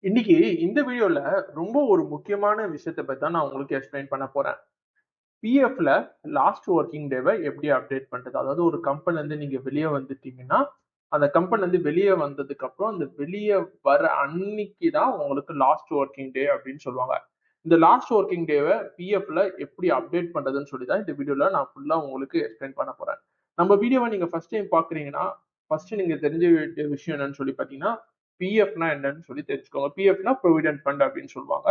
இன்னைக்கு இந்த வீடியோல ரொம்ப ஒரு முக்கியமான விஷயத்தை பத்தி தான் நான் உங்களுக்கு எக்ஸ்பிளைன் பண்ண போறேன். பிஎஃப்ல லாஸ்ட் ஒர்க்கிங் டேவை எப்படி அப்டேட் பண்றது? அதாவது ஒரு கம்பெனில இருந்து நீங்க வெளியே வந்துட்டீங்கன்னா, அந்த கம்பெனில இருந்து வெளியே வந்ததுக்கு அப்புறம் அந்த வெளியே வர அன்னைக்கு தான் உங்களுக்கு லாஸ்ட் ஒர்க்கிங் டே அப்படின்னு சொல்லுவாங்க. இந்த லாஸ்ட் ஒர்க்கிங் டேவை பிஎஃப்ல எப்படி அப்டேட் பண்றதுன்னு சொல்லி தான் இந்த வீடியோல நான் ஃபுல்லா உங்களுக்கு எக்ஸ்பிளைன் பண்ண போறேன். நம்ம வீடியோவை நீங்க ஃபர்ஸ்ட் டைம் பாக்குறீங்கன்னா, ஃபர்ஸ்ட் நீங்க தெரிஞ்ச வேண்டிய விஷயம் என்னன்னு சொல்லி பாத்தீங்கன்னா, பிஎஃப்னா என்னன்னு சொல்லி தெரிஞ்சுக்கோங்க. பிஎஃப்னா ப்ரொவிடென்ட் ஃபண்ட் அப்படின்னு சொல்லுவாங்க.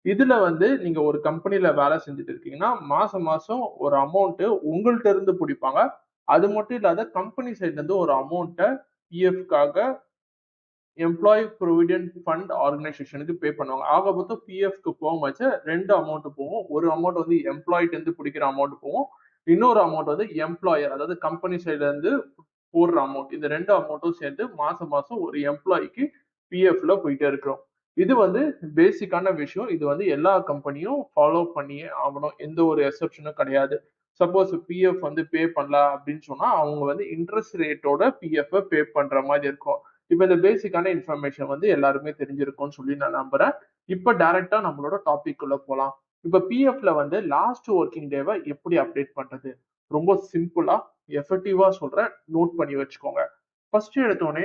இதுல வந்து நீங்க ஒரு கம்பெனில வேலை செஞ்சுட்டு இருக்கீங்கன்னா, மாசம் மாசம் ஒரு அமௌண்ட் உங்கள்ட்ட இருந்து புடிப்பாங்க. அது மட்டும் இல்லாத கம்பெனி சைட்ல இருந்து ஒரு அமௌண்ட்ட பிஎஃப்காக எம்ப்ளாயி ப்ரொவிடென்ட் ஃபண்ட் ஆர்கனைசேஷனுக்கு பே பண்ணுவாங்க. ஆக மொத்தம் பிஎஃப்க்கு போகும்போது 2 அமௌண்ட் போகும். ஒரு அமௌண்ட் வந்து எம்ப்ளாயிட்ட இருந்து பிடிக்கிற அமௌண்ட் போகும். இன்னொரு அமௌண்ட் வந்து எம்ப்ளாயர் அதாவது கம்பெனி சைட்ல இருந்து போடுற அமௌண்ட். இந்த 2 அமௌண்ட்டும் சேர்ந்து மாசம் மாசம் ஒரு எம்ப்ளாயிக்கு பிஎஃப்ல போயிட்டே இருக்கிறோம். இது வந்து பேசிக்கான விஷயம். இது வந்து எல்லா கம்பெனியும் ஃபாலோ பண்ணியே ஆகணும். எந்த ஒரு எக்செப்ஷனும் கிடையாது. சப்போஸ் பிஎஃப் வந்து பே பண்ணல அப்படின்னு சொன்னா அவங்க வந்து இன்ட்ரெஸ்ட் ரேட்டோட பிஎஃப் பே பண்ற மாதிரி இருக்கும். இப்ப இந்த பேசிக்கான இன்ஃபர்மேஷன் வந்து எல்லாருமே தெரிஞ்சிருக்கும்னு சொல்லி நான் நம்புறேன். இப்ப டைரக்டா நம்மளோட டாபிக் உள்ள போலாம். இப்ப பிஎஃப்ல வந்து லாஸ்ட் ஒர்க்கிங் டேவை எப்படி அப்டேட் பண்றது? ரொம்ப சிம்பிளா எஃபெக்டிவா சொல்றேன். நோட் பண்ணி வச்சுக்கோங்க. ஃபர்ஸ்ட் எடுத்தோடனே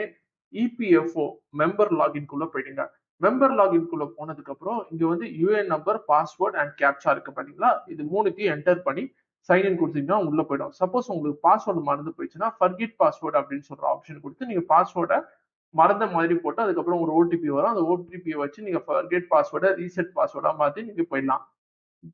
இபிஎஃப்ஓ மெம்பர் லாகின் குள்ள போயிடுங்க. மெம்பர் லாகின் குள்ள போனதுக்கு அப்புறம் இங்க வந்து UAN number, password and captcha இருக்கு பாத்தீங்களா? இது மூணுத்தையும் என்டர் பண்ணி சைன்இன் கொடுத்தீங்கன்னா உள்ள போயிடும். சப்போஸ் உங்களுக்கு பாஸ்வேர்டு மறந்து போயிடுச்சுன்னா ஃபர்கெட் பாஸ்வேர்ட் அப்படின்னு சொல்ற ஆப்ஷன் கொடுத்து நீங்க பாஸ்வேர்டை மறந்த மாதிரி போட்டு அதுக்கப்புறம் ஒரு ஓடிபி வரும். அந்த ஓடிபியை வச்சு நீங்க ஃபர்கெட் பாஸ்வேர்டை ரீசெட் பாஸ்வேர்டா மாத்தி நீங்க போயிடலாம்.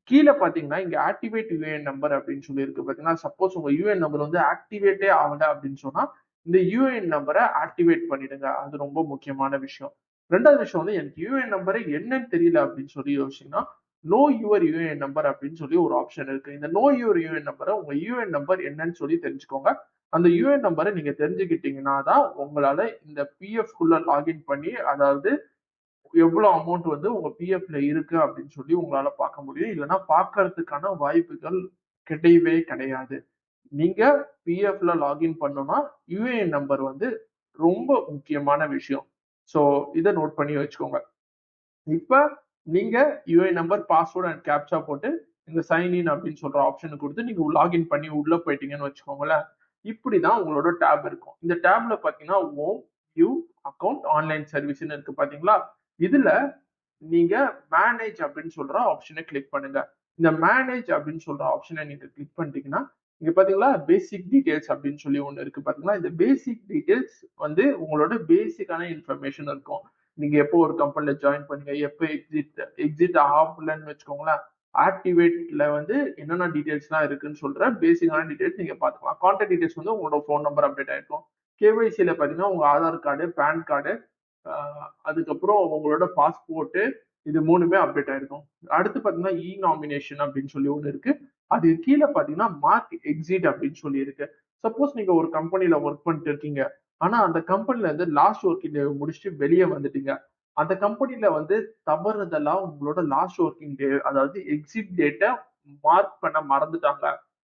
கீழே பாத்தீங்கன்னா இங்க ஆக்டிவேட் யூஏஎன் நம்பர் அப்படின்னு சொல்லி இருக்கு பாத்தீங்கன்னா, சப்போஸ் உங்க யூஏஎன் நம்பர் வந்து ஆக்டிவேட்டே ஆகல அப்படின்னு சொன்னா இந்த யூஏஎன் நம்பரை ஆக்டிவேட் பண்ணிடுங்க. அது ரொம்ப முக்கியமான விஷயம். ரெண்டாவது விஷயம் வந்து எனக்கு யூஏஎன் நம்பரை என்னன்னு தெரியல அப்படின்னு சொல்லி யோசிச்சீங்கன்னா, நோ யுவர் யூஏஎன் நம்பர் அப்படின்னு சொல்லி ஒரு ஆப்ஷன் இருக்கு. இந்த நோ யுவர் யூஏஎன் நம்பரை உங்க யூஏஎன் நம்பர் என்னன்னு சொல்லி தெரிஞ்சுக்கோங்க. அந்த யூஏஎன் நம்பரை நீங்க தெரிஞ்சுக்கிட்டீங்கன்னா தான் உங்களால இந்த பிஎஃப் குள்ள லாகின் பண்ணி அதாவது எவ்வளவு அமௌண்ட் வந்து உங்க பிஎஃப்ல இருக்கு அப்படின்னு சொல்லி உங்களால பார்க்க முடியும். இல்லைன்னா பார்க்கறதுக்கான வாய்ப்புகள் கிடையவே கிடையாது. நீங்க பிஎஃப்ல லாகின் பண்ணணும்னா யுஏஎன் நம்பர் வந்து ரொம்ப முக்கியமான விஷயம். சோ இத நோட் பண்ணி வச்சுக்கோங்க. இப்ப நீங்க UAN number, password and captcha போட்டு இந்த சைன் இன் அப்படின்னு சொல்ற ஆப்ஷன் கொடுத்து நீங்க லாகின் பண்ணி உள்ள போயிட்டீங்கன்னு வச்சுக்கோங்களேன். இப்படிதான் உங்களோட டேப் இருக்கும். இந்த டேப்ல பாத்தீங்கன்னா ஹோம், வியூ, அக்கவுண்ட், ஆன்லைன் சர்வீஸ்ன்னு இருக்கு பாத்தீங்களா? இதுல நீங்க மேனேஜ் அப்படின்னு சொல்ற ஆப்ஷனை கிளிக் பண்ணுங்க. இந்த மேனேஜ் அப்படின்னு சொல்ற ஆப்ஷனை நீங்க கிளிக் பண்ணிட்டீங்கன்னா, இங்க பாத்தீங்களா பேசிக் டீடைல்ஸ் அப்படின்னு சொல்லி ஒண்ணு இருக்கு பாத்தீங்களா? இந்த பேசிக் டீடைல்ஸ் வந்து உங்களோட பேசிக்கான இன்ஃபர்மேஷன் இருக்கும். நீங்க எப்போ ஒரு கம்பெனில ஜாயின் பண்ணீங்க, எப்போ எக்ஸிட் எக்ஸிட் ஆகலன்னு வச்சுக்கோங்களேன். ஆக்டிவேட்ல வந்து என்னென்ன டீடைல்ஸ்லாம் இருக்குன்னு சொல்ற பேசிக்கான டீடைல்ஸ் நீங்க பாத்துக்கலாம். கான்டாக்ட் டீடைல்ஸ் வந்து உங்களோட ஃபோன் நம்பர் அப்டேட் ஆயிருக்கும். கேஒய்சில பாத்தீங்கன்னா உங்க ஆதார் கார்டு, பான் கார்டு, அதுக்கப்புறம் உங்களோட பாஸ்போர்ட் இது மூணுமே அப்டேட் ஆயிருக்கும். அடுத்து பாத்தீங்கன்னா இ நாமினேஷன் அப்படின்னு சொல்லி ஒண்ணு இருக்கு. அது கீழே பாத்தீங்கன்னா மார்க் எக்ஸிட் அப்படின்னு சொல்லி இருக்கு. சப்போஸ் நீங்க ஒரு கம்பெனில ஒர்க் பண்ணிட்டு இருக்கீங்க. ஆனா அந்த கம்பெனில இருந்து லாஸ்ட் ஒர்க்கிங் டே முடிச்சுட்டு வெளியே வந்துட்டீங்க. அந்த கம்பெனில வந்து தவறுதலா உங்களோட லாஸ்ட் ஒர்க்கிங் டே அதாவது எக்ஸிட் டேட்ட மார்க் பண்ண மறந்துட்டாங்க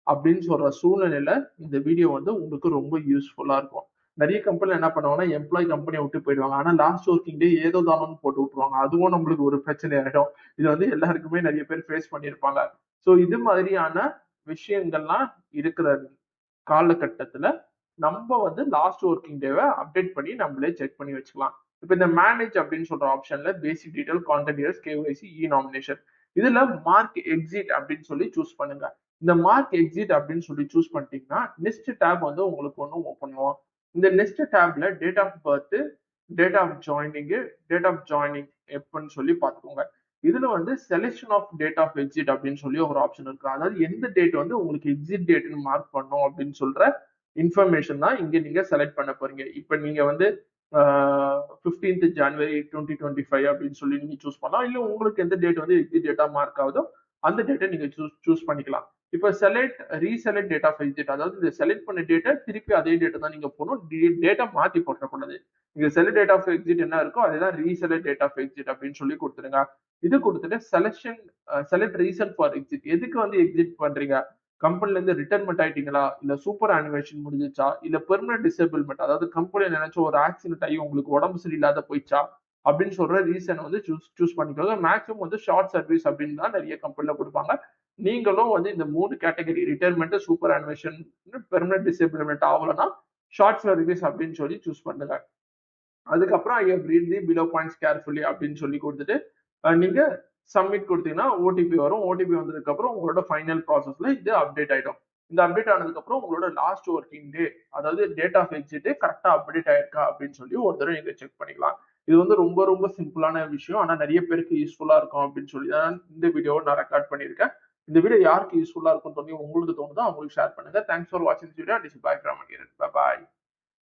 அப்படின்னு சொல்ற சூழ்நிலையில இந்த வீடியோ வந்து உங்களுக்கு ரொம்ப யூஸ்ஃபுல்லா இருக்கும். நிறைய கம்பெனில என்ன பண்ணுவாங்கன்னா, எம்ப்ளாயி கம்பெனிய விட்டு போயிடுவாங்க. ஆனா லாஸ்ட் ஒர்க்கிங் டே ஏதோ தானோன்னு போட்டு விட்டுருவாங்க. அதுவும் நம்மளுக்கு ஒரு பிரச்சனை ஆயிடும். இது வந்து எல்லாருக்குமே நிறைய பேர் ஃபேஸ் பண்ணியிருப்பாங்க. சோ இது மாதிரியான விஷயங்கள்லாம் இருக்கிற காலகட்டத்துல நம்ம வந்து லாஸ்ட் ஒர்க்கிங் டேவை அப்டேட் பண்ணி நம்மளே செக் பண்ணி வச்சுக்கலாம். இப்ப இந்த மேனேஜ் அப்படின்னு சொல்ற ஆப்ஷன்ல பேசிக் டீடைல், கான்டாக்ட் டீடைல்ஸ், கேஒய்சி, இ நாமினேஷன் இதுல மார்க் எக்ஸிட் அப்படின்னு சொல்லி சூஸ் பண்ணுங்க. இந்த மார்க் எக்ஸிட் அப்படின்னு சொல்லி சூஸ் பண்ணிட்டீங்கன்னா நெக்ஸ்ட் டேப் வந்து உங்களுக்கு ஒண்ணு ஓப்பன் ஆகும். இந்த நெக்ஸ்ட் டேப்ல date of birth, date of joining, date of joining எப்பன்னு சொல்லி பாத்துக்கோங்க. இதுல வந்து selection of date of exit அப்படின்னு சொல்லி ஒரு ஆப்ஷன் இருக்கு. அதாவது எந்த டேட் வந்து உங்களுக்கு எக்ஸிட் டேட்னு மார்க் பண்ணும் அப்படின்னு சொல்ற இன்ஃபர்மேஷன் தான் இங்க நீங்க செலக்ட் பண்ண போறீங்க. இப்ப நீங்க வந்து 15th ஜனவரி 2025 அப்படின்னு சொல்லி நீங்க சூஸ் பண்ணலாம். இல்ல உங்களுக்கு எந்த டேட் வந்து எக்ஸிட் டேட்டா மார்க் ஆகுதோ அந்த டேட்டை நீங்க சூஸ் பண்ணிக்கலாம். இப்ப ரீசெலக்ட் டேட் ஆஃப் எக்ஸிட் அதாவது இந்த செலக்ட் பண்ண டேட்டை திருப்பி அதே டேட்டை தான் நீங்க போகணும். டேட்டா மாத்தி போட்டக்கூடாது. நீங்க செலக்ட் டேட் ஆஃப் எக்ஸிட் என்ன இருக்கோ அதுதான் ரீசெலக்ட் டேட் ஆஃப் எக்ஸிட் அப்படின்னு சொல்லி கொடுத்துருங்க. இது கொடுத்துட்டு செலக்ட் ரீசன் ஃபார் எக்ஸிட் எதுக்கு வந்து எக்ஸிட் பண்றீங்க? கம்பெனில இருந்து ரிட்டைர்மெண்ட் ஆயிட்டீங்களா? இல்ல சூப்பர் அனிமேஷன் முடிஞ்சிச்சா? இல்ல பெர்மனன்ட் டிசேபிள்மெண்ட் அதாவது கம்பெனில நினைச்ச ஒரு ஆக்சிடென்ட் ஆகி உங்களுக்கு உடம்பு சரியில்லாத போயிடுச்சா? அப்படின்னு சொல்ற ரீசன் வந்து சூஸ் பண்ணிக்கோங்க. மேக்ஸிமம் வந்து ஷார்ட் சர்வீஸ் அப்படின்னு தான் நிறைய கம்பெனில கொடுப்பாங்க. நீங்களும் வந்து இந்த 3 category retirement, superannuation, permanent disablement ஆகலன்னா ஷார்ட் சர்வீஸ் அப்படின்னு சொல்லி சூஸ் பண்ணுங்க. அதுக்கப்புறம் I have read the below points carefully அப்படின்னு சொல்லி கொடுத்துட்டு நீங்க சப்மிட் கொடுத்தீங்கன்னா ஓடிபி வரும். ஓடிபி வந்ததுக்கு அப்புறம் உங்களோட ஃபைனல் ப்ராசஸ்ல இது அப்டேட் ஆயிடும். இந்த அப்டேட் ஆனதுக்கு அப்புறம் உங்களோட லாஸ்ட் ஒர்க்கிங் டே, அதாவது டேட் ஆஃப் எக்ஸிட் கரெக்டா அப்டேட் ஆயிருக்கா அப்படின்னு சொல்லி ஒரு தடவை நீங்க செக் பண்ணிக்கலாம். இது வந்து ரொம்ப ரொம்ப சிம்பிளான விஷயம். ஆனா நிறைய பேருக்கு யூஸ்ஃபுல்லா இருக்கும் அப்படின்னு சொல்லி தான் இந்த வீடியோவை நான் ரெக்கார்ட் பண்ணியிருக்கேன். இந்த வீடியோ யாருக்கு யூஸ்ஃபுல்லா இருக்கும்னு சொல்லி உங்களுக்கு தோணுதோ அவங்களுக்கு ஷேர் பண்ணுங்க. தேங்க்ஸ் ஃபார் வாட்சிங் video. This is by from bye.